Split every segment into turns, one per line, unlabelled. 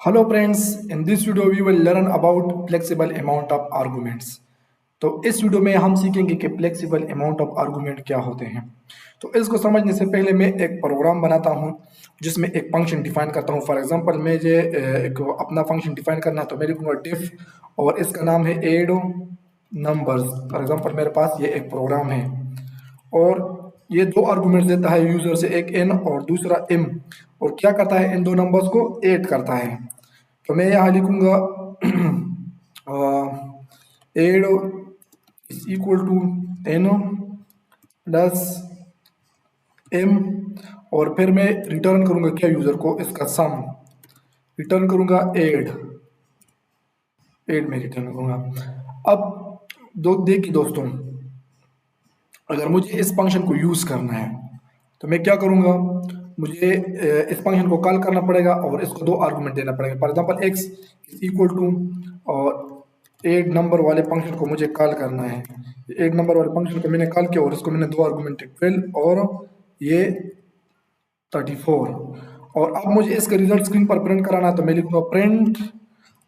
Hello friends, in this video we will learn about flexible amount of arguments. तो इस video में हम सीखेंगे कि फ्लेक्सिबल अमाउंट ऑफ आर्गुमेंट क्या होते हैं। तो इसको समझने से पहले मैं एक प्रोग्राम बनाता हूँ जिसमें एक फंक्शन डिफाइन करता हूँ। फॉर एग्जांपल मुझे एक अपना फंक्शन डिफाइन करना है तो मैं लिखूंगा डिफ और इसका नाम है एड नंबर्स। फॉर एग्जांपल मेरे पास ये एक प्रोग्राम है और ये दो आर्गुमेंट देता है यूजर से, एक एन और दूसरा एम, और क्या करता है इन दो नंबर्स को ऐड करता है। तो मैं यहाँ लिखूंगा add is equal to N plus M और फिर मैं रिटर्न करूंगा क्या यूजर को, इसका सम रिटर्न करूंगा एड एड में रिटर्न करूंगा। अब देखिए दोस्तों, अगर मुझे इस फंक्शन को यूज करना है तो मैं क्या करूंगा, मुझे इस फंक्शन को कॉल करना पड़ेगा और इसको दो आर्गुमेंट देना पड़ेगा। For example X is equal to और एड नंबर वाले फंक्शन को मुझे कॉल करना है। एड नंबर वाले फंक्शन को मैंने कॉल किया और इसको मैंने दो आर्गुमेंट 12 और ये 34, और अब मुझे इसका रिजल्ट स्क्रीन पर प्रिंट कराना है तो मैं लिखूंगा प्रिंट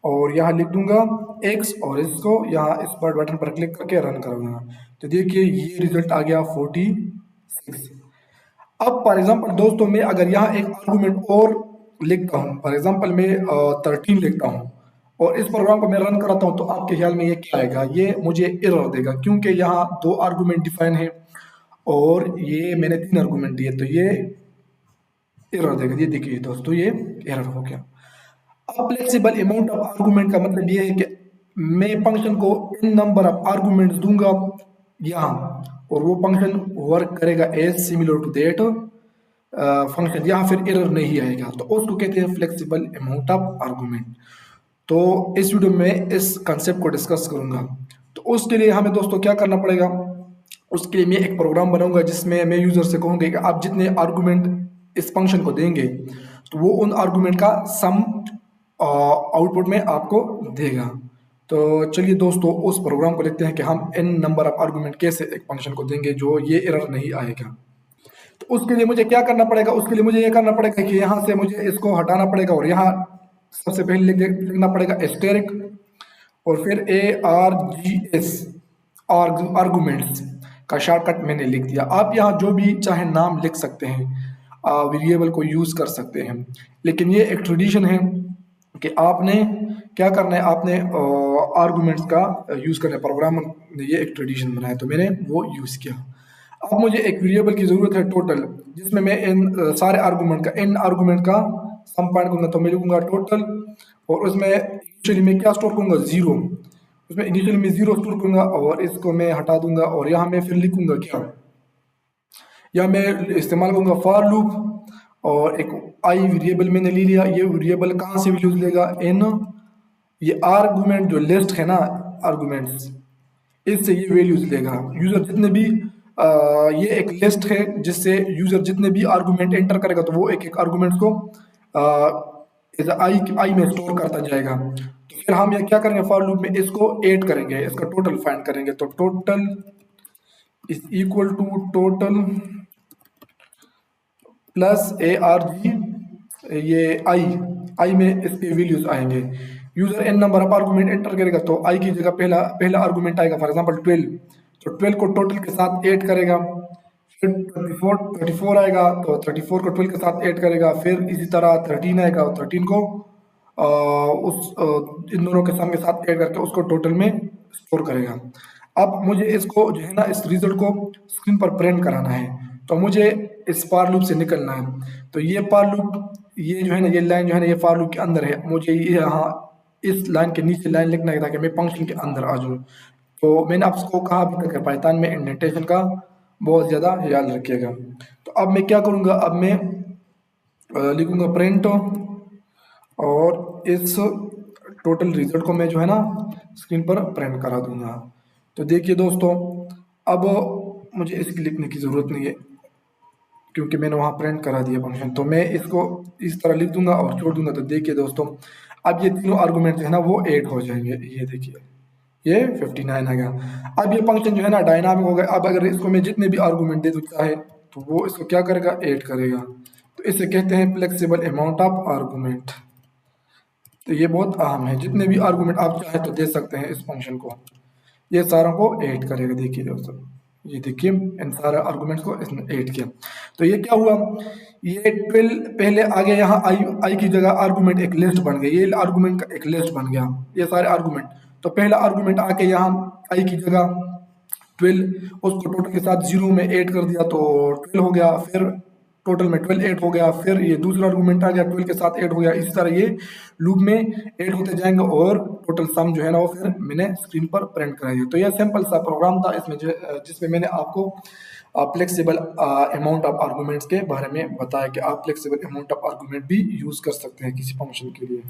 और यहाँ लिख दूंगा एक्स और इसको यहाँ इस पर बटन पर क्लिक करके रन करूंगा। तो देखिए ये रिजल्ट आ गया 46। अब फॉर एग्जांपल दोस्तों मैं अगर यहाँ एक आर्गुमेंट और लिखता हूँ, फॉर एग्जांपल मैं 13 लिखता हूँ और इस प्रोग्राम को मैं रन कराता हूँ, तो आपके ख्याल में ये क्या आएगा? ये मुझे एरर देगा क्योंकि यहाँ दो आर्गुमेंट डिफाइन है और ये मैंने तीन आर्गुमेंट दिए, तो ये एरर देगा। ये देखिए दोस्तों ये एरर हो गया। अब फ्लेक्सिबल अमाउंट ऑफ आर्गुमेंट का मतलब ये है कि मैं फंक्शन को इन नंबर ऑफ आर्गुमेंट्स दूंगा यहाँ और वो फंक्शन वर्क करेगा as similar to that function, यहाँ फिर एरर नहीं आएगा, तो उसको कहते हैं फ्लेक्सिबल अमाउंट ऑफ आर्गुमेंट। तो इस वीडियो में इस कंसेप्ट को डिस्कस करूंगा। तो उसके लिए हमें दोस्तों क्या करना पड़ेगा, उसके लिए मैं एक प्रोग्राम बनाऊंगा जिसमें मैं यूजर से कहूंगा कि आप जितने आर्गुमेंट इस फंक्शन को देंगे तो वो उन आर्गुमेंट का सम आउटपुट में आपको देगा। तो चलिए दोस्तों उस प्रोग्राम को लिखते हैं कि हम इन नंबर ऑफ आर्गुमेंट कैसे एक फंक्शन को देंगे जो ये एरर नहीं आएगा। तो उसके लिए मुझे क्या करना पड़ेगा, उसके लिए मुझे ये करना पड़ेगा कि यहाँ से मुझे इसको हटाना पड़ेगा और यहाँ सबसे पहले लिखना पड़ेगा एस्टेरिक और फिर ARGS आर्गुमेंट्स का शॉर्टकट मैंने लिख दिया। आप यहाँ जो भी चाहे नाम लिख सकते हैं, वेरिएबल को यूज कर सकते हैं, लेकिन ये एक ट्रेडिशन है कि आपने क्या करना है, आपने आर्गुमेंट्स का यूज करना है। प्रोग्रामर ने ये एक ट्रेडिशन बनाया तो मैंने वो यूज किया। अब मुझे एक वेरिएबल की जरूरत है टोटल, जिसमें मैं इन सारे आर्गुमेंट का इन आर्गुमेंट का सम फाइंड करूंगा, तो मैं लिखूंगा टोटल और उसमें इनिशियली मैं क्या स्टोर करूंगा, जीरो। उसमें इनिशियली मैं जीरो स्टोर करूंगा और इसको मैं हटा दूंगा और यहाँ मैं फिर लिखूंगा क्या, या मैं इस्तेमाल करूंगा फॉर लूप और एक आई वेरिएबल मैंने ले लिया। ये वेरिएबल कहाँ से वैल्यूज लेगा, इन ये आर्गुमेंट जो लिस्ट है ना आर्गुमेंट्स, इससे ये वैल्यूज लेगा। यूजर जितने भी ये एक लिस्ट है जिससे यूजर जितने भी आर्गुमेंट एंटर करेगा तो वो एक एक आर्गुमेंट को आई में स्टोर करता जाएगा। तो फिर हम ये क्या करेंगे, फॉर लूप में इसको ऐड करेंगे, इसका टोटल फाइंड करेंगे। तो total is equal to total plus ARG, ये आई में इसके वैल्यूज आएंगे। User N number of argument enter करेगा तो आई की जगह पहला पहला आर्गुमेंट आएगा, फॉर एग्जांपल 12, तो 12 को टोटल के साथ ऐड करेगा। फिर 34 आएगा तो 34 को 12 के साथ ऐड करेगा। फिर इसी तरह 13 आएगा, 13 को इन दोनों के सम के साथ ऐड करके उसको टोटल में स्टोर करेगा। अब मुझे इसको जो है ना, इस रिजल्ट को स्क्रीन पर प्रिंट कराना है, तो मुझे इस फॉर लूप से निकलना है। तो ये फॉर लूप, ये जो है ना, ये लाइन जो है ना, ये फॉर लूप के अंदर है। मुझे ये यहाँ इस लाइन के नीचे लाइन लिखना है ताकि मैं फंक्शन के अंदर आ जाऊँ। तो मैंने आपको कहा अभी तक पाइथन में इंडेंटेशन का बहुत ज़्यादा ख्याल रखिएगा। तो अब मैं क्या करूँगा, अब मैं लिखूँगा प्रिंट और इस टोटल रिजल्ट को मैं जो है ना स्क्रीन पर प्रिंट करा दूंगा। तो देखिए दोस्तों, अब मुझे इसकी लिखने की ज़रूरत नहीं है क्योंकि मैंने वहाँ प्रिंट करा दिया फंक्शन। तो मैं इसको इस तरह लिख दूंगा और छोड़ दूंगा। तो देखिए दोस्तों, अब ये तीनों आर्गुमेंट जो है ना वो ऐड हो जाएंगे। ये देखिए ये 59 आ गया। अब ये फंक्शन जो है ना डायनामिक हो गया। अब अगर इसको मैं जितने भी आर्गुमेंट दे दूँ है तो वो इसको क्या करेगा, ऐड करेगा। तो इसे कहते हैं फ्लेक्सिबल अमाउंट ऑफ आर्गुमेंट। तो ये बहुत अहम है, जितने भी आर्गूमेंट आप चाहे तो दे सकते हैं इस फंक्शन को, ये सारों को ऐड करेगा। देखिए दोस्तों, ये देखिए इन सारे आर्गुमेंट्स को इसने ऐड किया। तो ये क्या हुआ, ये 12 पहले आ गया यहाँ, आई आई की जगह आर्गुमेंट एक लिस्ट बन गई, ये आर्गुमेंट का एक लिस्ट बन गया, ये सारे आर्गुमेंट। तो पहला आर्गुमेंट आके यहाँ आई की जगह 12, उसको टोटल के साथ जीरो में ऐड कर दिया तो 12 हो गया, फिर टोटल में 12 ऐड हो गया, फिर ये दूसरा आर्गुमेंट आ गया 12 के साथ ऐड हो गया। इसी तरह ये लूप में ऐड होते जाएंगे और टोटल सम जो है ना वो फिर मैंने स्क्रीन पर प्रिंट करा दिया। तो यह सिंपल सा प्रोग्राम था इसमें जिसमें मैंने आपको फ्लेक्सिबल अमाउंट ऑफ आर्गुमेंट्स के बारे में बताया कि आप फ्लेक्सिबल अमाउंट ऑफ आर्गुमेंट भी यूज कर सकते हैं किसी फंक्शन के लिए।